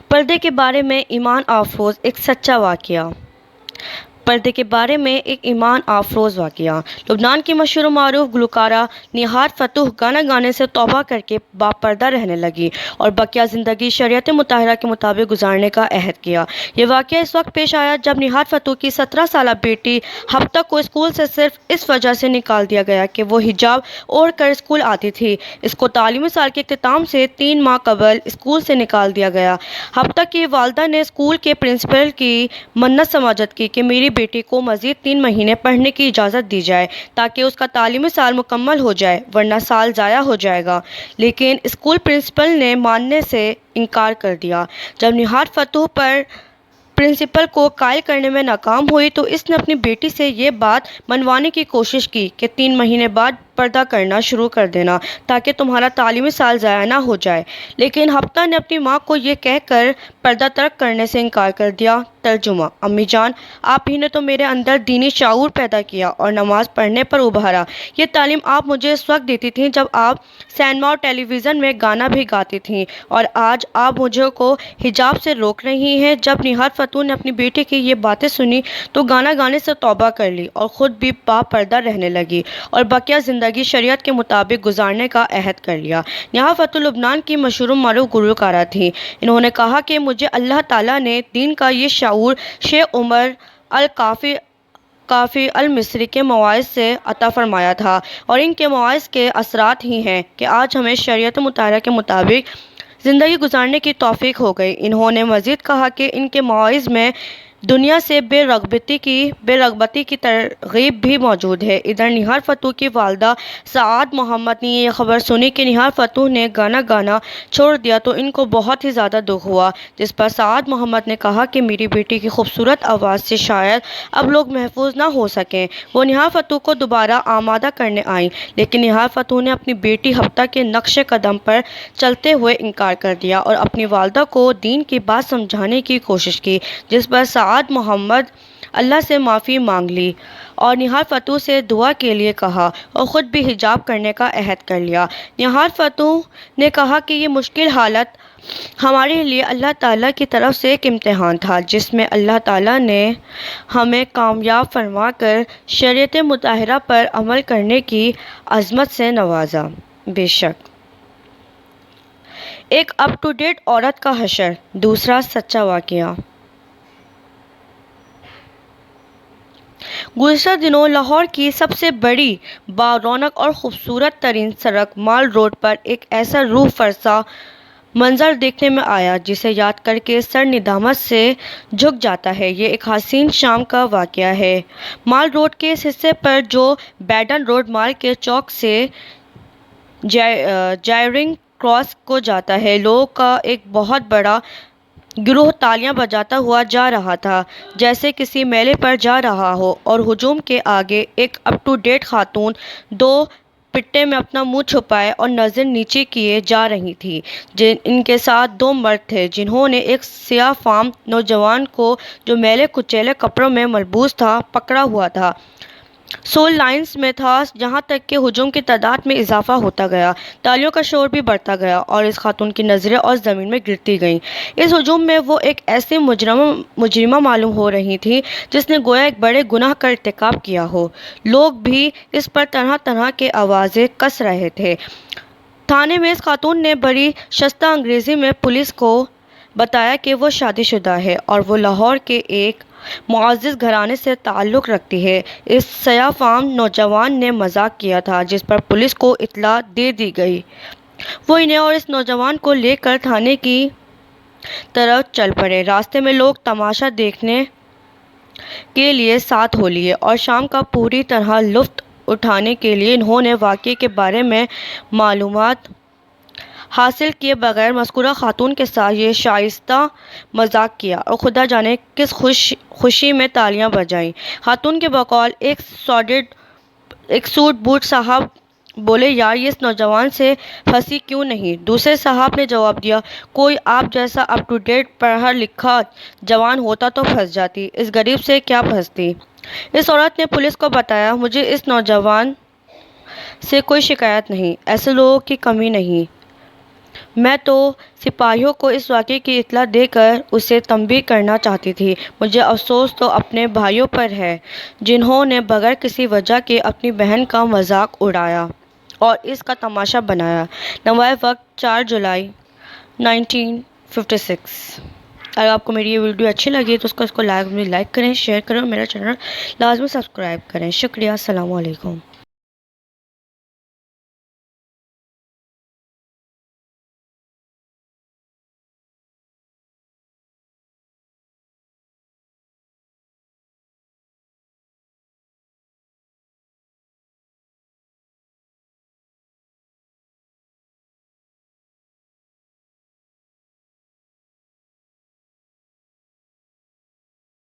پردے کے بارے میں ایمان افروز ایک سچا واقعہ۔ پردے کے بارے میں ایک ایمان افروز واقعہ۔ لبنان کی مشہور و معروف گلوکارہ نہار فتوح گانا گانے سے توبہ کر کے باپردہ رہنے لگی اور بقیہ زندگی شریعت مطہرہ کے مطابق گزارنے کا عہد کیا۔ یہ واقعہ اس وقت پیش آیا جب نہار فتوح کی 17 سالہ بیٹی ہفتہ کو اسکول سے صرف اس وجہ سے نکال دیا گیا کہ وہ حجاب اوڑھ کر اسکول آتی تھی۔ اس کو تعلیمی سال کے اختتام سے 3 ماہ قبل اسکول سے نکال دیا گیا۔ ہفتہ کی والدہ نے اسکول کے پرنسپل کی منت سماجت کی کہ میری بیٹی کو مزید 3 مہینے پڑھنے کی اجازت دی جائے تاکہ اس کا تعلیمی سال مکمل ہو جائے ورنہ سال ضائع ہو جائے گا، لیکن اسکول پرنسپل نے ماننے سے انکار کر دیا۔ جب نہار فتوح پرنسپل کو قائل کرنے میں ناکام ہوئی تو اس نے اپنی بیٹی سے یہ بات منوانے کی کوشش کی کہ 3 مہینے بعد پردہ کرنا شروع کر دینا تاکہ تمہارا تعلیمی سال ضائع نہ ہو جائے، لیکن ہفتہ نے اپنی ماں کو یہ کہہ کر پردہ ترک کرنے سے انکار کر دیا۔ ترجمہ: امی جان، آپ ہی نے تو میرے اندر دینی شعور پیدا کیا اور نماز پڑھنے پر ابھارا۔ یہ تعلیم آپ مجھے اس وقت دیتی تھیں جب آپ سینما اور ٹیلی ویژن میں گانا بھی گاتی تھیں، اور آج آپ مجھے کو حجاب سے روک رہی ہیں۔ جب نہار فتوح نے اپنی بیٹی کی یہ باتیں سنی تو گانا گانے سے توبہ کر لی اور خود بھی باپردہ رہنے لگی اور بقیہ زندگی شریعت کے مطابق گزارنے کا عہد کر لیا۔ نہار فتوح لبنان کی مشہور و معروف گلوکارہ تھیں۔ انہوں نے کہا کہ مجھے اللہ تعالیٰ نے دین کا یہ شعور شیخ عمر القافی المصری کے مواعظ سے عطا فرمایا تھا، اور ان کے مواعظ کے اثرات ہی ہیں کہ آج ہمیں شریعت مطہرہ کے مطابق زندگی گزارنے کی توفیق ہو گئی۔ انہوں نے مزید کہا کہ ان کے مواعظ میں دنیا سے بے رغبتی کی ترغیب بھی موجود ہے۔ ادھر نہار فتوح کی والدہ سعاد محمد نے یہ خبر سنی کہ نہار فتوح نے گانا گانا چھوڑ دیا تو ان کو بہت ہی زیادہ دکھ ہوا، جس پر سعاد محمد نے کہا کہ میری بیٹی کی خوبصورت آواز سے شاید اب لوگ محفوظ نہ ہو سکیں۔ وہ نہار فتوح کو دوبارہ آمادہ کرنے آئیں، لیکن نہار فتوح نے اپنی بیٹی ہفتہ کے نقش قدم پر چلتے ہوئے انکار کر دیا اور اپنی والدہ کو دین کی بات سمجھانے کی کوشش کی، جس پر سعاد محمد اللہ سے معافی مانگ لی اور نہار فتوح سے دعا کے لیے کہا اور خود بھی حجاب کرنے کا عہد کر لیا۔ نہار فتوح نے کہا کہ یہ مشکل حالت ہمارے لیے اللہ تعالیٰ کی طرف سے ایک امتحان تھا، جس میں اللہ تعالیٰ نے ہمیں کامیاب فرما کر شریعت مطہرہ پر عمل کرنے کی عظمت سے نوازا۔ بے شک ایک اپ ٹو ڈیٹ عورت کا حشر۔ دوسرا سچا واقعہ۔ گزشتہ دنوں لاہور کی سب سے بڑی، با-رونق اور خوبصورت ترین سڑک مال روڈ پر ایک ایسا روح فرسا منظر دیکھنے میں آیا جسے یاد کر کے سر ندامت سے جھک جاتا ہے۔ یہ ایک حسین شام کا واقعہ ہے۔ مال روڈ کے اس حصے پر جو بیڈن روڈ مال کے چوک سے چیئرنگ کراس کو جاتا ہے، لوگوں کا ایک بہت بڑا گروہ تالیاں بجاتا ہوا جا رہا تھا جیسے کسی میلے پر جا رہا ہو، اور ہجوم کے آگے ایک اپ ٹو ڈیٹ خاتون دو پٹے میں اپنا منہ چھپائے اور نظر نیچے کیے جا رہی تھی۔ ان کے ساتھ 2 مرد تھے جنہوں نے ایک سیاہ فام نوجوان کو، جو میلے کچیلے کپڑوں میں ملبوس تھا، پکڑا ہوا تھا۔ سول لائنز میں تھا، جہاں تک کہ ہجوم کی تعداد میں اضافہ ہوتا گیا، تالیوں کا شور بھی بڑھتا گیا اور اس خاتون کی نظریں اور زمین میں گرتی گئیں۔ اس ہجوم میں وہ ایک ایسی مجرمہ معلوم ہو رہی تھی جس نے گویا ایک بڑے گناہ کا ارتکاب کیا ہو۔ لوگ بھی اس پر طرح طرح کے آوازیں کس رہے تھے۔ تھانے میں اس خاتون نے بڑی شستہ انگریزی میں پولیس کو بتایا کہ وہ شادی شدہ ہے اور وہ لاہور کے ایک معزز گھرانے سے تعلق رکھتی ہے۔ اس سیاہ فام نوجوان نے مذاق کیا تھا، جس پر پولیس کو اطلاع دے دی گئی۔ وہ انہیں اور اس نوجوان کو لے کر تھانے کی طرف چل پڑے۔ راستے میں لوگ تماشا دیکھنے کے لیے ساتھ ہو لیے اور شام کا پوری طرح لطف اٹھانے کے لیے انہوں نے واقعے کے بارے میں معلومات حاصل کیے بغیر مذکورہ خاتون کے ساتھ یہ شائستہ مذاق کیا اور خدا جانے کس خوشی میں تالیاں بجائیں۔ خاتون کے بقول ایک سوٹ بوٹ صاحب بولے، یار یہ اس نوجوان سے پھنسی کیوں نہیں؟ دوسرے صاحب نے جواب دیا، کوئی آپ جیسا اپ ٹو ڈیٹ پڑھا لکھا جوان ہوتا تو پھنس جاتی، اس غریب سے کیا پھنستی۔ اس عورت نے پولیس کو بتایا، مجھے اس نوجوان سے کوئی شکایت نہیں، ایسے لوگوں کی کمی نہیں، میں تو سپاہیوں کو اس واقعے کی اطلاع دے کر اسے تنبیہ کرنا چاہتی تھی۔ مجھے افسوس تو اپنے بھائیوں پر ہے جنہوں نے بغیر کسی وجہ کے اپنی بہن کا مذاق اڑایا اور اس کا تماشا بنایا۔ نوائے وقت 4 جولائی 1956۔ اگر آپ کو میری یہ ویڈیو اچھی لگی تو اس کو لائک کریں، شیئر کریں اور میرا چینل لازمی سبسکرائب کریں۔ شکریہ، السلام علیکم۔